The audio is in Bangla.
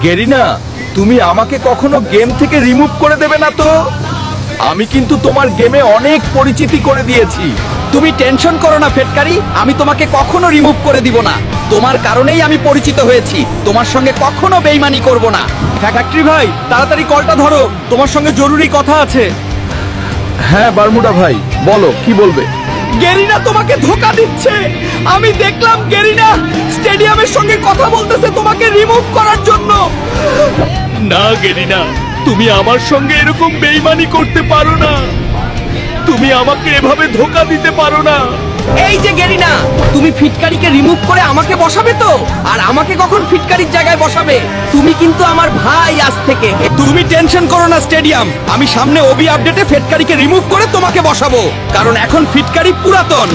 গেরিনা, তুমি আমাকে কখনো গেম থেকে রিমুভ করে দেবে না তো? আমি কিন্তু তোমার গেমে অনেক পরিচিতি করে দিয়েছি। তুমি টেনশন করো না ফেটকারি, আমি তোমাকে কখনো রিমুভ করে দিব না। তোমার কারণেই আমি পরিচিত হয়েছি, তোমার সঙ্গে কখনো বেইমানি করব না। ফ্যাক্টরি ভাই, তাড়াতাড়ি কলটা ধরো, তোমার সঙ্গে জরুরি কথা আছে। হ্যাঁ বারমুডা ভাই, বলো কি বলবে। গেরিনা তোমাকে ধোকা দিচ্ছে। আমি দেখলাম গেরিনা স্টেডিয়ামের সঙ্গে কথা বলতেছে তোমাকে রিমুভ করার জন্য। না গেরিনা, তুমি আমার সঙ্গে এরকম বেইমানি করতে পারো না। তুমি আমাকে এভাবে ধোকা দিতে পারো না। এই যে গেরিনা, তুমি ফিটকারিকে রিমুভ করে আমাকে বসাবে তো? আর আমাকে কখন ফিটকারির জায়গায় বসাবে? তুমি কিন্তু আমার ভাই আজ থেকে। তুমি টেনশন করো না স্টেডিয়াম, আমি সামনে ওবি আপডেটে ফিটকারিকে রিমুভ করে তোমাকে বসাবো, কারণ এখন ফিটকারি পুরাতন।